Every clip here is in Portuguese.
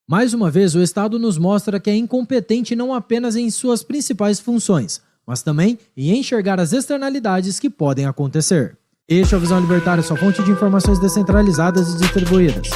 Mais uma vez, o Estado nos mostra que é incompetente não apenas em suas principais funções, mas também em enxergar as externalidades que podem acontecer. Este é o Visão Libertária, sua fonte de informações descentralizadas e distribuídas.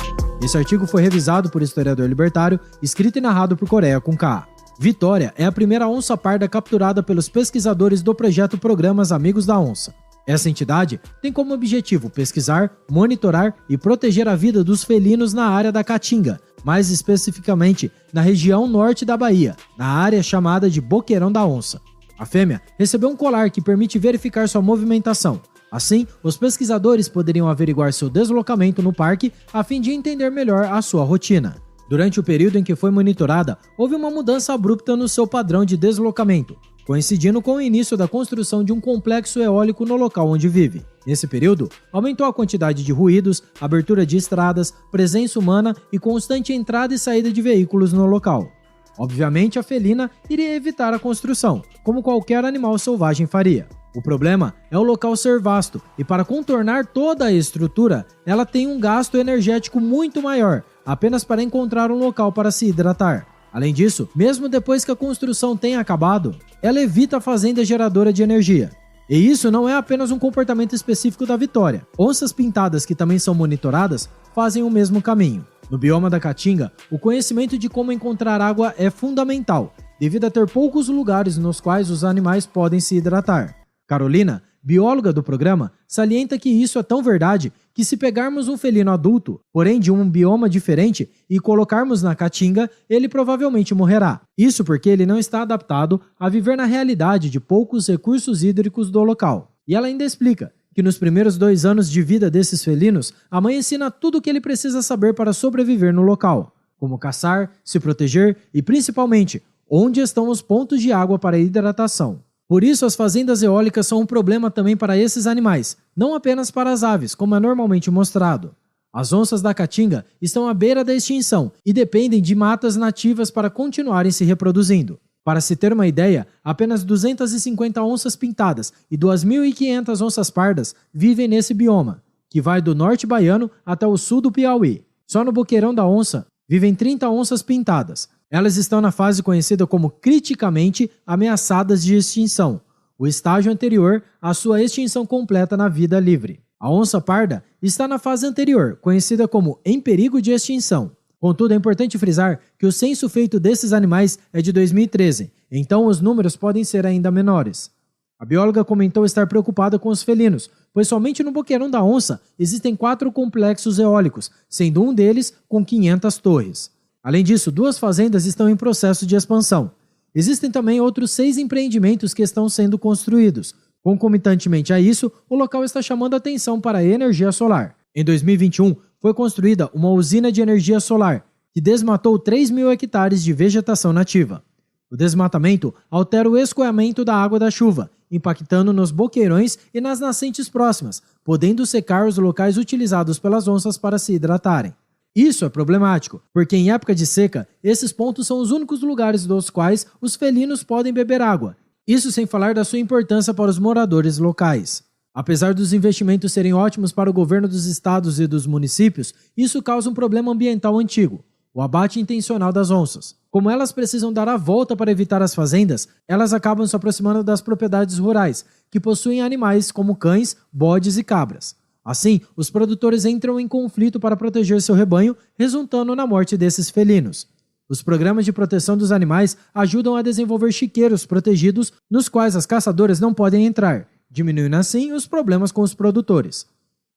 Esse artigo foi revisado por historiador libertário, escrito e narrado por Coreia com K. Vitória é a primeira onça parda capturada pelos pesquisadores do projeto Programas Amigos da Onça. Essa entidade tem como objetivo pesquisar, monitorar e proteger a vida dos felinos na área da Caatinga, mais especificamente na região norte da Bahia, na área chamada de Boqueirão da Onça. A fêmea recebeu um colar que permite verificar sua movimentação. Assim, os pesquisadores poderiam averiguar seu deslocamento no parque a fim de entender melhor a sua rotina. Durante o período em que foi monitorada, houve uma mudança abrupta no seu padrão de deslocamento, coincidindo com o início da construção de um complexo eólico no local onde vive. Nesse período, aumentou a quantidade de ruídos, abertura de estradas, presença humana e constante entrada e saída de veículos no local. Obviamente, a felina iria evitar a construção, como qualquer animal selvagem faria. O problema é o local ser vasto, e para contornar toda a estrutura, ela tem um gasto energético muito maior, apenas para encontrar um local para se hidratar. Além disso, mesmo depois que a construção tenha acabado, ela evita a fazenda geradora de energia. E isso não é apenas um comportamento específico da Vitória. Onças pintadas que também são monitoradas fazem o mesmo caminho. No bioma da Caatinga, o conhecimento de como encontrar água é fundamental, devido a ter poucos lugares nos quais os animais podem se hidratar. Carolina, bióloga do programa, salienta que isso é tão verdade que se pegarmos um felino adulto, porém de um bioma diferente, e colocarmos na Caatinga, ele provavelmente morrerá. Isso porque ele não está adaptado a viver na realidade de poucos recursos hídricos do local. E ela ainda explica que nos primeiros 2 anos de vida desses felinos, a mãe ensina tudo o que ele precisa saber para sobreviver no local, como caçar, se proteger e, principalmente, onde estão os pontos de água para hidratação. Por isso, as fazendas eólicas são um problema também para esses animais, não apenas para as aves, como é normalmente mostrado. As onças da Caatinga estão à beira da extinção e dependem de matas nativas para continuarem se reproduzindo. Para se ter uma ideia, apenas 250 onças pintadas e 2.500 onças pardas vivem nesse bioma, que vai do norte baiano até o sul do Piauí. Só no Boqueirão da Onça vivem 30 onças pintadas. Elas estão na fase conhecida como criticamente ameaçadas de extinção, o estágio anterior à sua extinção completa na vida livre. A onça parda está na fase anterior, conhecida como em perigo de extinção. Contudo, é importante frisar que o censo feito desses animais é de 2013, então os números podem ser ainda menores. A bióloga comentou estar preocupada com os felinos, pois somente no Boqueirão da Onça existem 4 complexos eólicos, sendo um deles com 500 torres. Além disso, 2 fazendas estão em processo de expansão. Existem também outros 6 empreendimentos que estão sendo construídos. Concomitantemente a isso, o local está chamando a atenção para a energia solar. Em 2021, foi construída uma usina de energia solar, que desmatou 3.000 hectares de vegetação nativa. O desmatamento altera o escoamento da água da chuva, impactando nos boqueirões e nas nascentes próximas, podendo secar os locais utilizados pelas onças para se hidratarem. Isso é problemático, porque em época de seca, esses pontos são os únicos lugares dos quais os felinos podem beber água. Isso sem falar da sua importância para os moradores locais. Apesar dos investimentos serem ótimos para o governo dos estados e dos municípios, isso causa um problema ambiental antigo, o abate intencional das onças. Como elas precisam dar a volta para evitar as fazendas, elas acabam se aproximando das propriedades rurais, que possuem animais como cães, bodes e cabras. Assim, os produtores entram em conflito para proteger seu rebanho, resultando na morte desses felinos. Os programas de proteção dos animais ajudam a desenvolver chiqueiros protegidos nos quais as caçadoras não podem entrar, diminuindo assim os problemas com os produtores.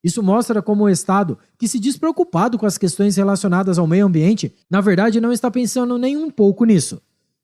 Isso mostra como o Estado, que se diz preocupado com as questões relacionadas ao meio ambiente, na verdade não está pensando nem um pouco nisso.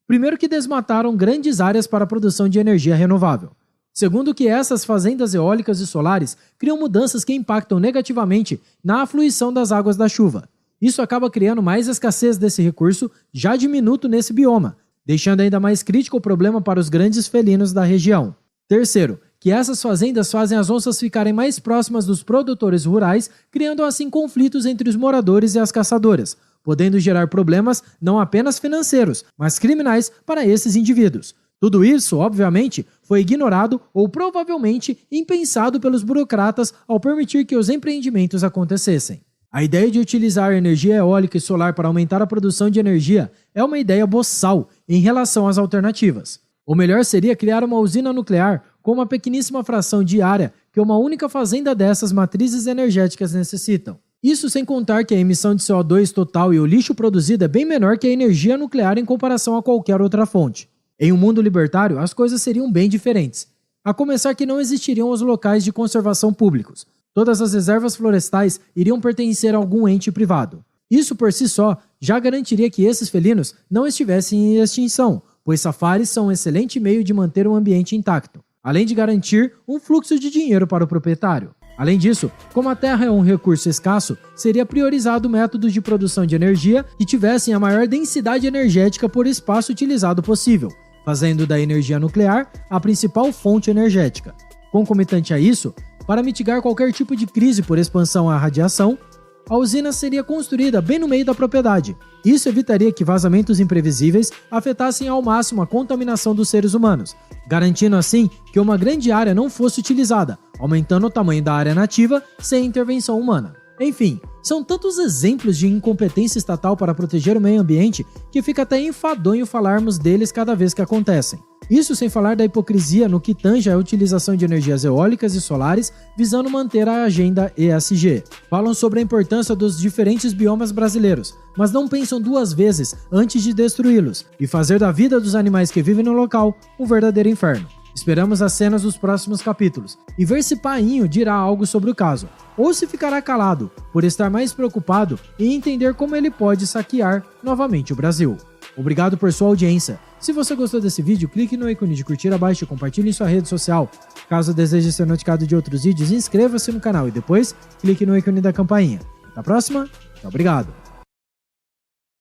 Primeiro que desmataram grandes áreas para a produção de energia renovável. Segundo que essas fazendas eólicas e solares criam mudanças que impactam negativamente na afluição das águas da chuva. Isso acaba criando mais escassez desse recurso, já diminuto nesse bioma, deixando ainda mais crítico o problema para os grandes felinos da região. Terceiro, que essas fazendas fazem as onças ficarem mais próximas dos produtores rurais, criando assim conflitos entre os moradores e as caçadoras, podendo gerar problemas não apenas financeiros, mas criminais para esses indivíduos. Tudo isso, obviamente, foi ignorado ou provavelmente impensado pelos burocratas ao permitir que os empreendimentos acontecessem. A ideia de utilizar energia eólica e solar para aumentar a produção de energia é uma ideia boçal em relação às alternativas. O melhor seria criar uma usina nuclear com uma pequeníssima fração de área que uma única fazenda dessas matrizes energéticas necessitam. Isso sem contar que a emissão de CO2 total e o lixo produzido é bem menor que a energia nuclear em comparação a qualquer outra fonte. Em um mundo libertário, as coisas seriam bem diferentes. A começar que não existiriam os locais de conservação públicos. Todas as reservas florestais iriam pertencer a algum ente privado. Isso por si só já garantiria que esses felinos não estivessem em extinção, pois safaris são um excelente meio de manter o ambiente intacto, além de garantir um fluxo de dinheiro para o proprietário. Além disso, como a terra é um recurso escasso, seria priorizado métodos de produção de energia que tivessem a maior densidade energética por espaço utilizado possível, fazendo da energia nuclear a principal fonte energética. Concomitante a isso, para mitigar qualquer tipo de crise por expansão à radiação, a usina seria construída bem no meio da propriedade. Isso evitaria que vazamentos imprevisíveis afetassem ao máximo a contaminação dos seres humanos, garantindo assim que uma grande área não fosse utilizada, aumentando o tamanho da área nativa sem intervenção humana. Enfim, são tantos exemplos de incompetência estatal para proteger o meio ambiente que fica até enfadonho falarmos deles cada vez que acontecem. Isso sem falar da hipocrisia no que tange a utilização de energias eólicas e solares visando manter a agenda ESG. Falam sobre a importância dos diferentes biomas brasileiros, mas não pensam duas vezes antes de destruí-los e fazer da vida dos animais que vivem no local um verdadeiro inferno. Esperamos as cenas dos próximos capítulos e ver se Painho dirá algo sobre o caso, ou se ficará calado por estar mais preocupado em entender como ele pode saquear novamente o Brasil. Obrigado por sua audiência. Se você gostou desse vídeo, clique no ícone de curtir abaixo e compartilhe em sua rede social. Caso deseje ser notificado de outros vídeos, inscreva-se no canal e depois clique no ícone da campainha. Até a próxima, muito obrigado.